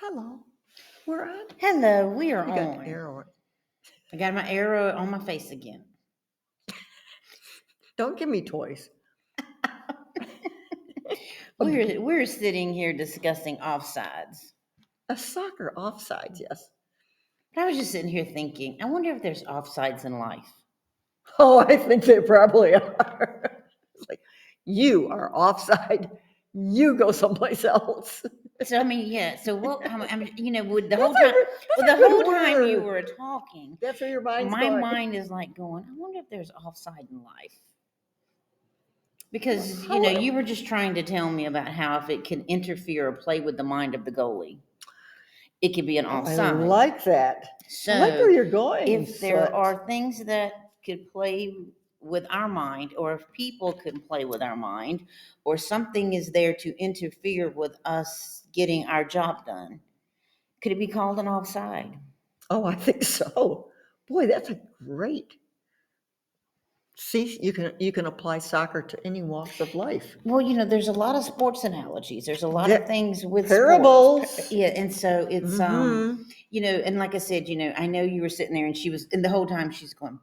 Hello. We're on. Hello, we are You got on. the arrow. I got my arrow on my face again. Don't give me toys. We're sitting here discussing offsides. A soccer offside, yes. But I was just sitting here thinking, I wonder if there's offsides in life. Oh, I think they probably are. It's like, you are offside. You go someplace else. So I mean, yeah. So what? With the That's whole a time, good- with that's the a good whole time you word. were talking, That's where your mind's my going. mind is like going, I wonder if there's offside in life. Because How- you were just trying to tell me about how if it can interfere or play with the mind of the goalie, it could be an I offside. like that. So I like where you're going. if there Soot. are things that could play with our mind, or if people can play with our mind, or something is there to interfere with us getting our job done, could it be called an offside? Oh, I think so. Boy, that's a great. See, you can apply soccer to any walks of life. Well, there's a lot of sports analogies. There's a lot of There- things with parables. sports. Yeah, and so it's Mhm. and like I said, I know you were sitting there and and the whole time she's going,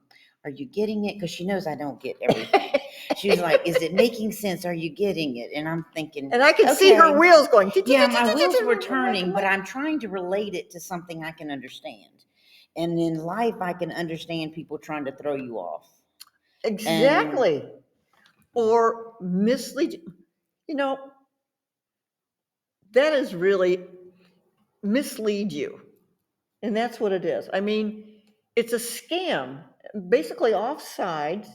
"Are you getting it?" Because she knows I don't get everything. She was like, "Is it making sense? Are you getting it?" And I'm thinking, And I can see her okay. wheels going. Yeah, my wheels were turning, but I'm trying to relate it to something I can understand. And in life, I can understand people trying to throw you off. Exactly. Or mislead. You know, that is really mislead you. And that's what it is. I mean, it's a scam. Basically offsides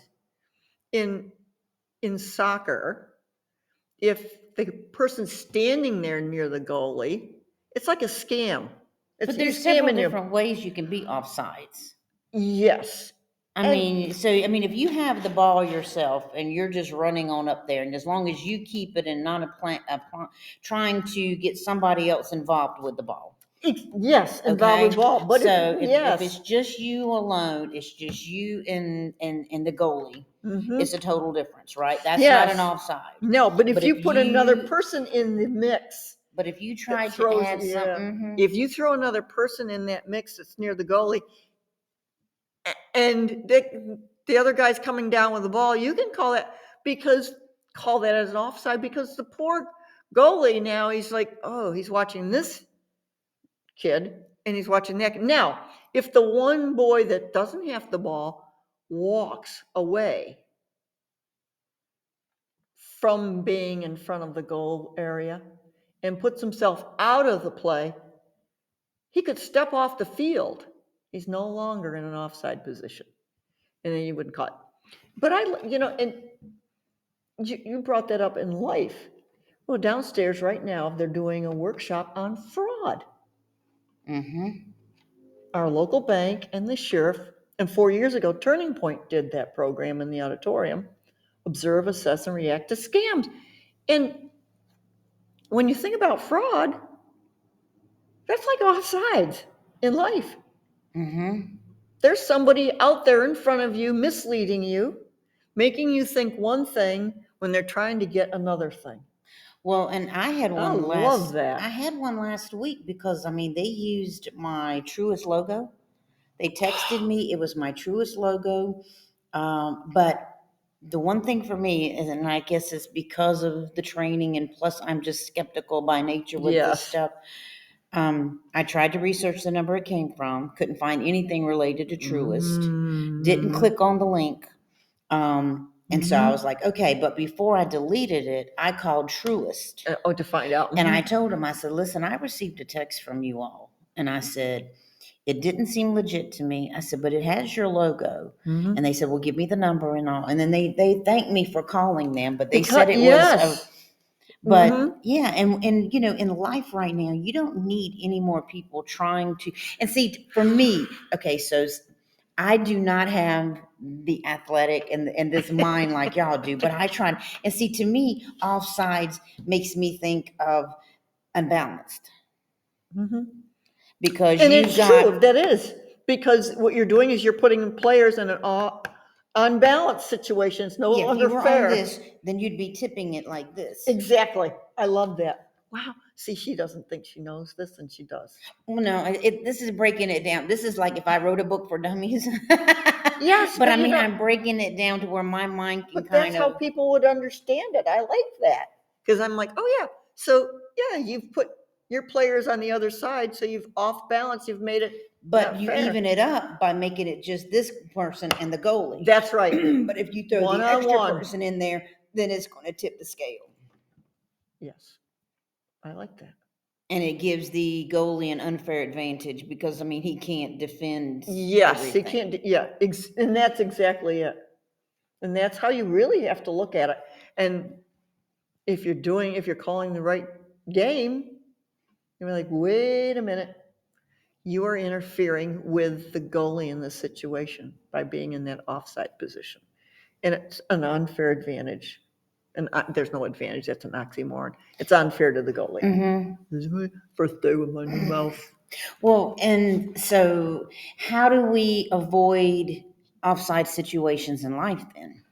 in soccer, if the person's standing there near the goalie, it's like a scam. But He's there's several scamming you. different ways you can be offsides. Yes. I mean, if you have the ball yourself and you're just running on up there, and as long as you keep it and not trying to get somebody else involved with the ball. Yes, involved with ball. But if it's just you alone, it's just you and the goalie. Mhm. It's a total difference, right? That's Yes. not an offside. No, but if you put another you- person in the mix, But if you that try to throws, add something, if you throw another person in that mix that's near the goalie, and the other guy's coming down with the ball, you can call that as an offside, because the poor goalie now, he's like, oh, he's watching this kid and he's watching that. Now, if the one boy that doesn't have the ball walks away from being in front of the goal area and puts himself out of the play, he could step off the field. He's no longer in an offside position, and then you wouldn't call it. But and you brought that up in life. Well, downstairs right now, they're doing a workshop on fraud. mm-hmm. Our local bank and the sheriff, and 4 years ago, Turning Point did that program in the auditorium. Observe, assess, and react to scams. And when you think about fraud, that's like offsides in life. Mm-hmm. There's somebody out there in front of you misleading you, making you think one thing when they're trying to get another thing. Well, and I had I one love that. I had one last week because they used my Truist logo. They texted me. It was my Truist logo. But the one thing for me is, and I guess it's because of the training, and plus I'm just skeptical by nature with this Yes. stuff. I tried to research the number it came from. Couldn't find anything related to Truist. Didn't click on the link. And so I was like, okay, but before I deleted it, I called Truist. To find out. And I told him, I said, listen, I received a text from you all. And I said, it didn't seem legit to me. I said, but it has your logo. Mhm. And they said, well, give me the number and all. And then they thanked me for calling them, but they Because- said it yes. was but Mhm. yeah, and in life right now, you don't need any more people trying to. And see, for me, okay, so I do not have the athletic and this mind like y'all do, but I try. And see, to me, offsides makes me think of unbalanced, Mhm. because And you it's got true, that is, because what you're doing is you're putting players in an unbalanced situation. It's no yeah. If longer you were fair. on this, then you'd be tipping it like this. Exactly. I love that. wow, see, she doesn't think she knows this, and she does. Well, no, this is breaking it down. This is like if I wrote a book for dummies. Yes, But I but mean, I'm breaking it down to where my mind can but that's kind how of. people would understand it. I like that because I'm like, oh yeah, so yeah, you've put your players on the other side, so you've off balance, you've made it But not you fair. even it up by making it just this person and the goalie. That's right. But if you throw One the on extra one. person in there, then it's going to tip the scale. Yes, I like that. And it gives the goalie an unfair advantage because, I mean, he can't defend Yes, he everything. can't. Yeah, and that's exactly it. And that's how you really have to look at it. And if you're calling the right game, you're like, wait a minute, you are interfering with the goalie in this situation by being in that offside position. And it's an unfair advantage. And there's no advantage, that's an oxymoron. It's unfair to the goalie. Mm-hmm. This is my first day with my new mouth. Well, and so how do we avoid offside situations in life then?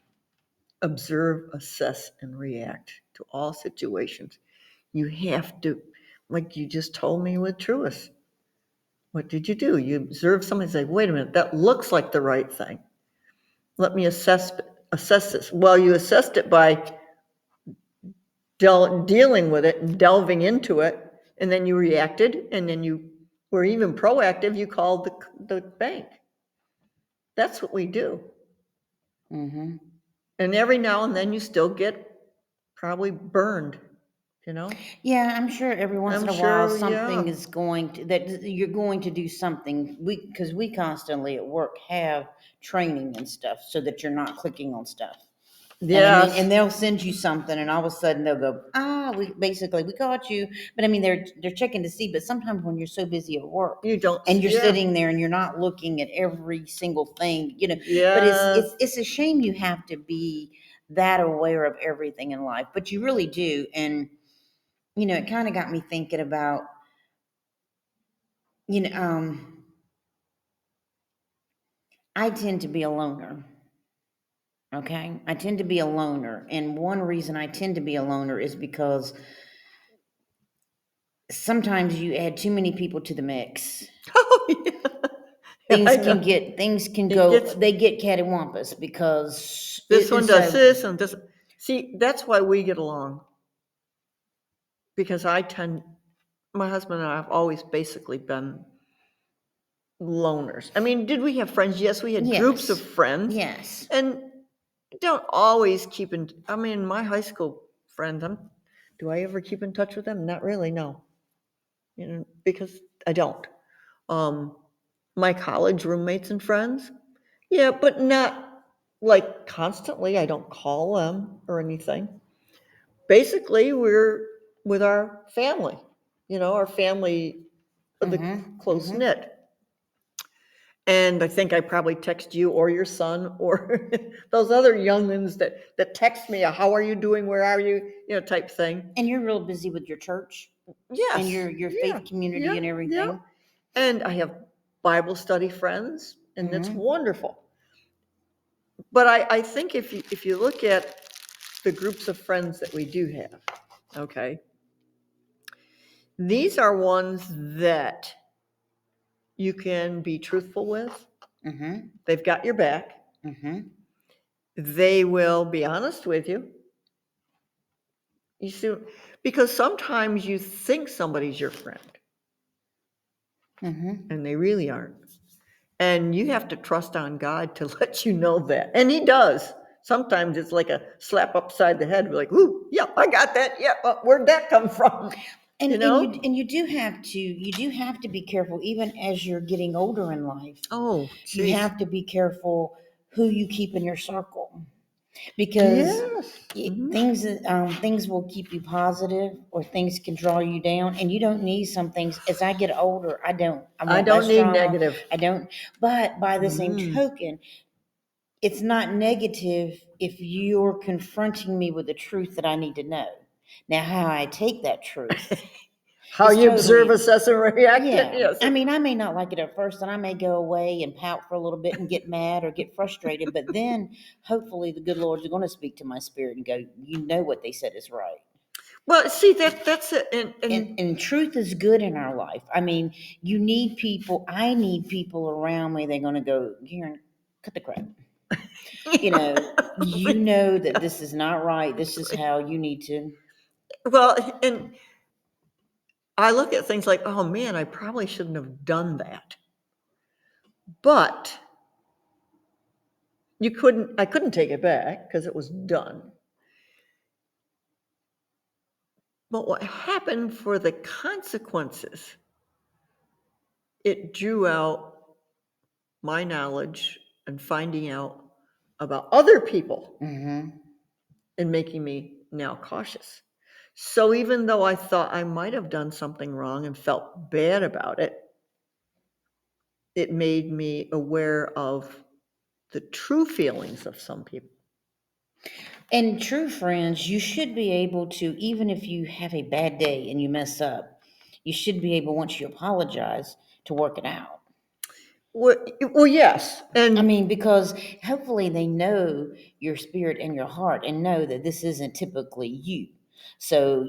Observe, assess, and react to all situations. You have to, like you just told me with Truist. What did you do? You observe somebody and say, wait a minute, that looks like the right thing. Let me assess this. Well, you assessed it by dealing with it and delving into it, and then you reacted, and then you were even proactive. You called the bank. That's what we do. Mm-hmm. And every now and then you still get probably burned, you know? Yeah, I'm sure every once I'm in a while sure, something yeah. is going to that you're going to do something. Because we constantly at work have training and stuff so that you're not clicking on stuff. And I mean, Yes. and they'll send you something, and all of a sudden they'll go, we caught you. But I mean, they're checking to see. But sometimes when you're so busy at work, You don't, and you're yeah. sitting there and you're not looking at every single thing, you know. But Yes. it's a shame you have to be that aware of everything in life, but you really do. And it kind of got me thinking about, you know, I tend to be a loner. Okay. I tend to be a loner. And one reason I tend to be a loner is because sometimes you add too many people to the mix. Oh, yeah. Yeah, I know. Things can It go, gets, they get cattywampus because this one it's does so, this and this. See, that's why we get along. Because my husband and I have always basically been loners. I mean, did we have friends? Yes, we had groups of yes, friends. yes. And don't always keep in, I mean, my high school friends, do I ever keep in touch with them? Not really, no. Because I don't. Um, my college roommates and friends, yeah, but not like constantly. I don't call them or anything. Basically, we're with our family, our family, the Mm-hmm, close mm-hmm. knit. And I think I probably text you or your son or those other youngins that text me, how are you doing? Where are you? Type thing. And you're real busy with your church and Yes. your Yeah. faith community Yeah. and Yeah. everything. And I have Bible study friends, and that's Mm-hmm, wonderful. But I think if you look at the groups of friends that we do have, okay, these are ones that you can be truthful with. mm-hmm, They've got your back. mm-hmm. They will be honest with you. You see, because sometimes you think somebody's your friend, Mm-hmm. and they really aren't. And you have to trust on God to let you know that. And He does. Sometimes it's like a slap upside the head. We're like, ooh, yeah, I got that. Yeah, where'd that come from? And You and know? you do have to be careful even as you're getting older in life. Oh, You jeez. have to be careful who you keep in your circle because Yes. Mhm. things will keep you positive or things can draw you down, and you don't need some things. As I get older, I I want don't less need drama. negative. I don't. But by the same Mm. token, it's not negative if you're confronting me with the truth that I need to know. Now, how I take that truth How is you observe, totally, assess, and react. yeah. Yes. I mean, I may not like it at first, and I may go away and pout for a little bit and get mad or get frustrated, but then hopefully the good Lord is going to speak to my spirit and go, you know what they said is right. Well, see, that's it. And truth is good in our life. I mean, you need people. I need people around me. They're going to go, Karen, cut the crap. You know that this is not right. This is how you need to. Well, and I look at things like, oh man, I probably shouldn't have done that. But I couldn't take it back because it was done. But what happened for the consequences, it drew out my knowledge and finding out about other people Mm-hmm. and making me now cautious. So even though I thought I might have done something wrong and felt bad about it, it made me aware of the true feelings of some people. And true friends, you should be able to, even if you have a bad day and you mess up, you should be able, once you apologize, to work it out. Well, yes. And I mean, because hopefully they know your spirit and your heart and know that this isn't typically you. So,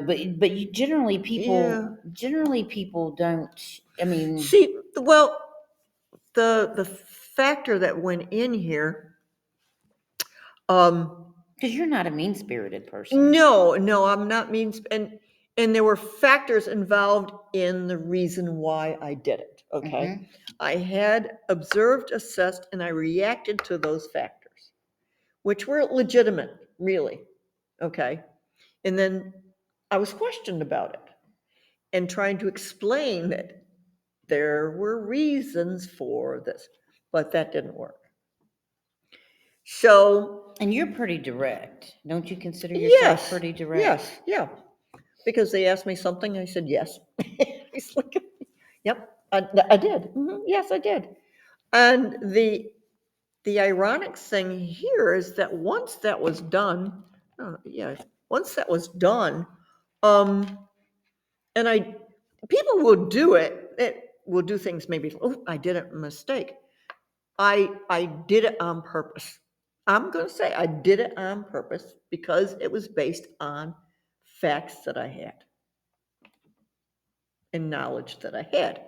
but you, yeah. generally people don't, I mean, See, well, the factor that went in here, um, because you're not a mean-spirited person. no, I'm not mean, and there were factors involved in the reason why I did it. Okay, Mm-hmm. I had observed, assessed, and I reacted to those factors, which were legitimate, really. Okay, and then I was questioned about it and trying to explain that there were reasons for this, but that didn't work. So, And you're pretty direct. Don't you consider yourself yes, pretty direct? yes, yeah. Because they asked me something, I said yes. He's like, yep, I did. Yes, I did. And the ironic thing here is that once that was done, yeah, once that was done, um, and people will do it. It will do things maybe. Oh, I did a mistake. I did it on purpose. I'm going to say I did it on purpose because it was based on facts that I had and knowledge that I had.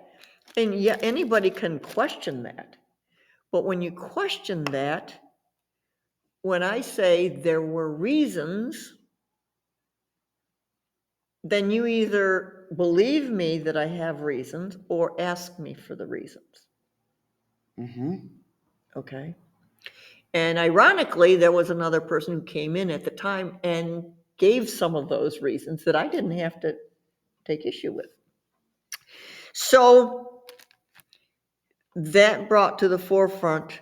And yeah, anybody can question that. But when you question that, when I say there were reasons, then you either believe me that I have reasons or ask me for the reasons. Mm-hmm. Okay. And ironically, there was another person who came in at the time and gave some of those reasons that I didn't have to take issue with. So that brought to the forefront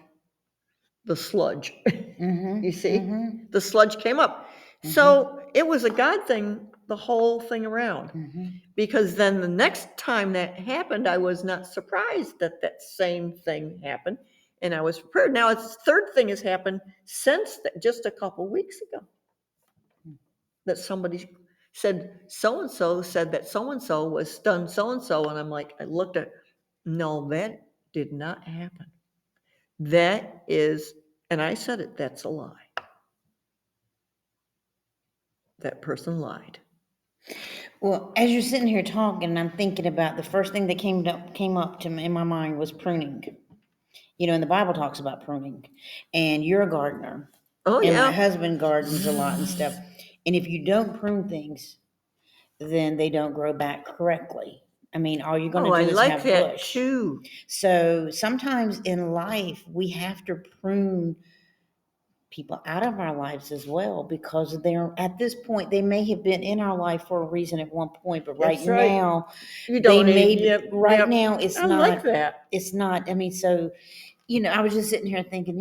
the sludge. Mm-hmm. You see, Mm-hmm. the sludge came up. Mm-hmm. So it was a God thing, the whole thing around. Mm-hmm. Because then the next time that happened, I was not surprised that that same thing happened. And I was prepared. Now, the third thing has happened since that, just a couple weeks ago, that somebody said so and so said that so and so was done so and so. And I'm like, I looked at, no, that did not happen. That is, and I said it, that's a lie. That person lied. Well, as you're sitting here talking, I'm thinking about the first thing that came up to me in my mind was pruning. And the Bible talks about pruning, and you're a gardener, Oh, and my yeah. husband gardens a lot and stuff. And if you don't prune things, then they don't grow back correctly. I mean, all you're going Oh, to I do is like have that bush. too. So sometimes in life, we have to prune people out of our lives as well, because they're at this point, they may have been in our life for a reason at one point, but right That's right. now You they don't may need, be, yep, right yep. now I like that. it's not, I mean, so I was just sitting here thinking,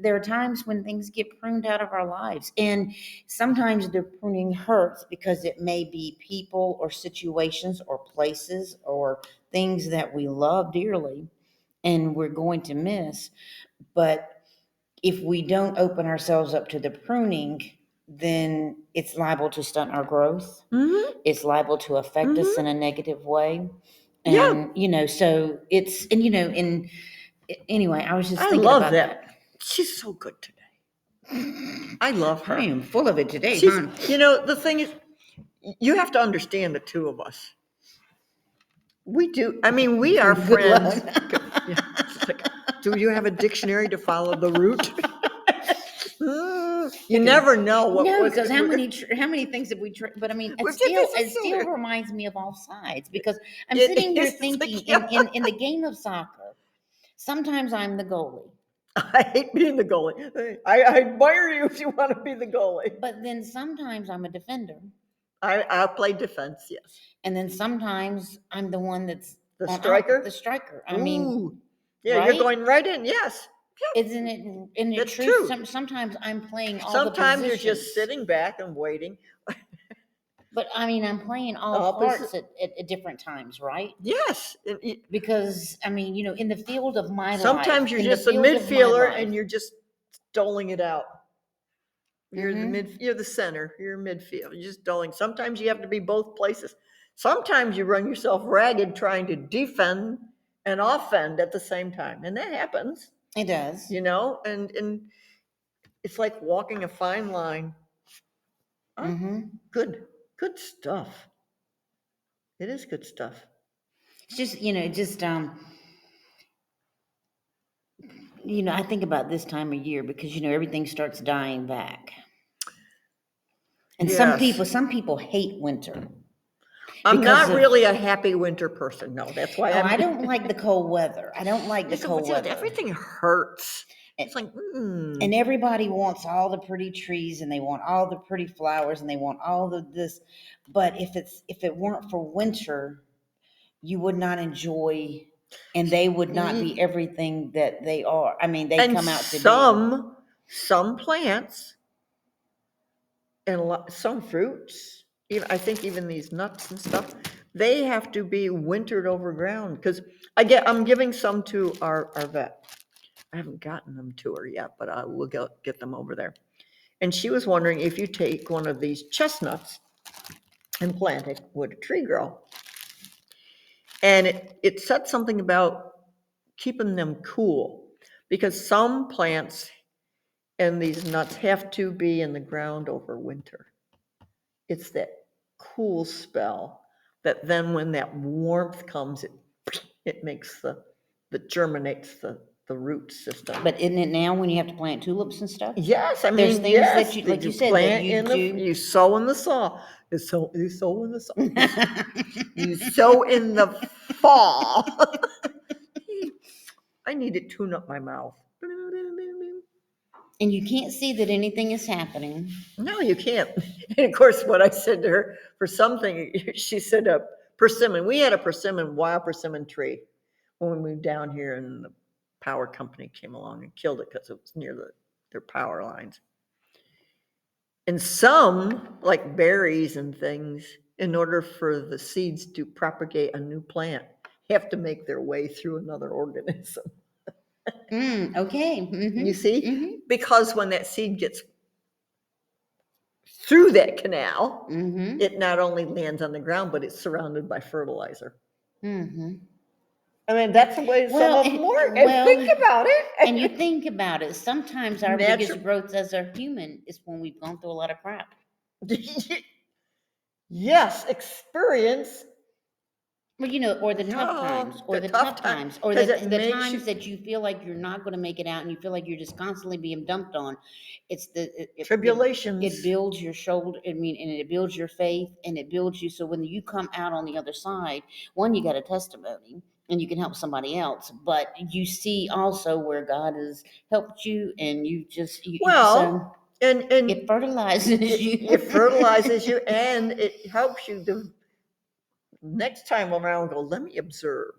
there are times when things get pruned out of our lives, and sometimes the pruning hurts because it may be people or situations or places or things that we love dearly and we're going to miss. But if we don't open ourselves up to the pruning, then it's liable to stunt our growth. Mm-hmm. It's liable to affect us in Mm-hmm. a negative way. Yeah. And, so it's, and anyway, I was just I thinking love about that. that. She's so good today. I love I her. am full of it today, She's, huh? the thing is, you have to understand the two of us. We do. I mean, we are Good friends. luck. Yeah, it's like, do you have a dictionary to follow the route? You never know what No, was. because how many things have we tried? But I mean, We're just- it still reminds me of off sides because I'm It sitting here is like, thinking yeah. in the game of soccer, sometimes I'm the goalie, I hate being the goalie. I admire you if you want to be the goalie. but then sometimes I'm a defender, I play defense, yes. and then sometimes I'm the one that's The on striker? the striker. I mean, Ooh. Yeah, you're right? going right in. Yes. Isn't it? In the That's truth, true. sometimes I'm playing all the Sometimes you're positions. just sitting back and waiting. But I mean, I'm playing all Opposite. parts at different times, right? Yes. Because I mean, in the field of my life, Sometimes you're in the just a field of my midfielder life, and you're just doling it out. You're Mhm. you're the center, you're midfield. You're just doling. Sometimes you have to be both places. Sometimes you run yourself ragged trying to defend and offend at the same time. And that happens, It does. and it's like walking a fine line. Oh, Hmm. good stuff. It is good stuff. It's I think about this time of year because everything starts dying back, and Yes. some people hate winter I'm because not of really a happy winter person. No, that's why oh, I'm. I don't like the cold weather. I don't like the cold weather. Everything hurts. And, It's like, and everybody wants all the pretty trees and they want all the pretty flowers and they want all of this, but if it weren't for winter, you would not enjoy and they would not be everything that they are. I mean, they and come out to be. some plants and some fruits, even I think even these nuts and stuff, they have to be wintered over ground because I'm giving some to our vet. I haven't gotten them to her yet, but I will get them over there. And she was wondering if you take one of these chestnuts and plant it, would a tree grow? And it said something about keeping them cool because some plants and these nuts have to be in the ground over winter. It's that cool spell that then when that warmth comes, it makes germinates the root system. But isn't it now when you have to plant tulips and stuff? Yes, I There's mean, things yes, that you, that like you you said, that plant you in do. you sow in the saw. You sow in the saw. You sow in the fall. I need to tune up my mouth. And you can't see that anything is happening. No, you can't. And of course, what I said to her for something, she said a persimmon. We had a wild persimmon tree when we moved down here, and the power company came along and killed it because it was near their power lines. And some, like berries and things, in order for the seeds to propagate a new plant, have to make their way through another organism. Okay. You see? Mm-hmm. Because when that seed gets through that canal, Mm-hmm. it not only lands on the ground, but it's surrounded by fertilizer. Mm-hmm. I mean, that's the way some Well, of them work. And think about and you it. think about it, sometimes our Natural. biggest growth as a human is when we've gone through a lot of crap. Yes, experience. Well, or the tough times, or The the tough tough time, times, or because it the makes you times that you feel like you're not going to make it out, and you feel like you're just constantly being dumped on. It tribulations. builds your shoulder. I mean, and it builds your faith, and it builds you. So when you come out on the other side, one, you got a testimony, and you can help somebody else. But you see also where God has helped you, and so Well, and it fertilizes you. it fertilizes you and it helps you to next time around go, let me observe,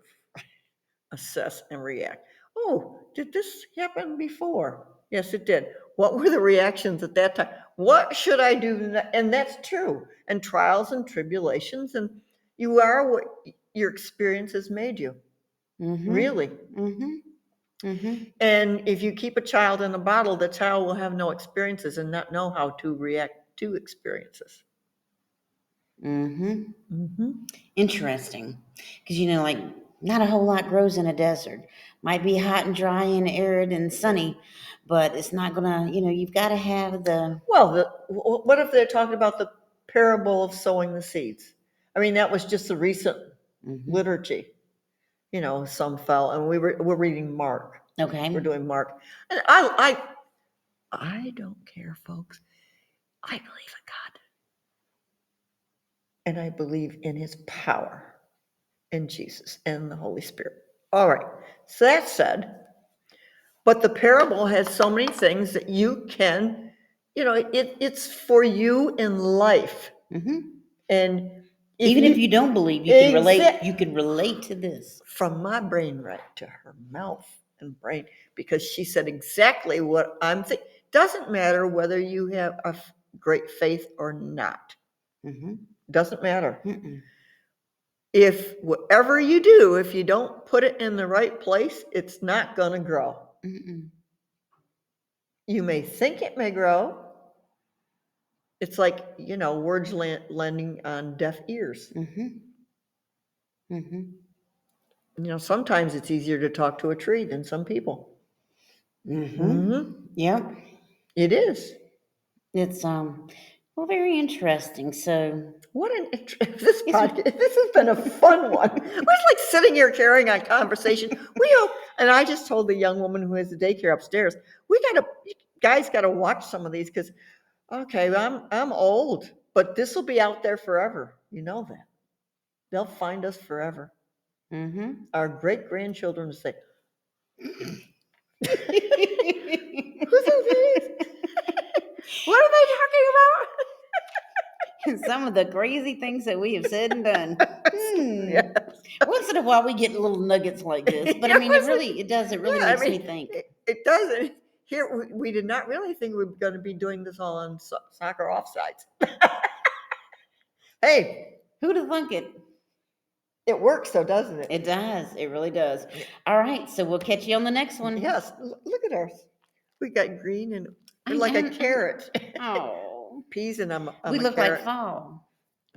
assess, and react. Oh, did this happen before? Yes, it did. What were the reactions at that time? What should I do? And that's true. And trials and tribulations, and you are what your experience has made you. Mm-hmm. Really. Mm-hmm. Mm-hmm. And if you keep a child in a bottle, the child will have no experiences and not know how to react to experiences. Mm-hmm. Mm-hmm. Interesting. Because, like, not a whole lot grows in a desert. Might be hot and dry and arid and sunny, but it's not going to, you've got to have the. Well, what if they're talking about parable of sowing the seeds. I mean, that was just the recent Mm-hmm. liturgy. You know, some fell, and we're reading Mark. Okay. We're doing Mark, and I don't care, folks. I believe in God, and I believe in His power, in Jesus and the Holy Spirit. All right. So that said, but the parable has so many things that you can, you know, it's for you in life, Mm-hmm. and Even if you don't believe, you can relate. You can relate to this. From my brain right to her mouth and brain, because she said exactly what I'm thinking. Doesn't matter whether you have a great faith or not. Mm-hmm. Doesn't matter. Mm-mm. If whatever you do, if you don't put it in the right place, it's not going to grow. Mm-mm. You may think it may grow. It's like, you know, words landing on deaf ears. Mm-hmm. Mm-hmm. You know, sometimes it's easier to talk to a tree than some people. Mm-hmm. Yep. It is. It's well, very interesting. So What an this podcast. This has been a fun one. We're like sitting here carrying on conversation. We hope, and I just told the young woman who has the daycare upstairs, you guys gotta watch some of these because okay, I'm old, but this will be out there forever. You know that. They'll find us forever. mm-hmm. Our great grandchildren will say, Who's who's those ladies? What are they talking about? Some of the crazy things that we have said and done. Yes. Once in a while, we get little nuggets like this, but I mean, it does. It really Yeah, makes me think. It does. Here, we did not really think we were going to be doing this all on soccer offsides. Hey, Who'd have thunk it? it works though, doesn't it? It does. It really does. All right, so we'll catch you on the next one. Yes, look at ours. We got green and we're like a carrot. Oh, Peas and I'm we a look carrot. like fall.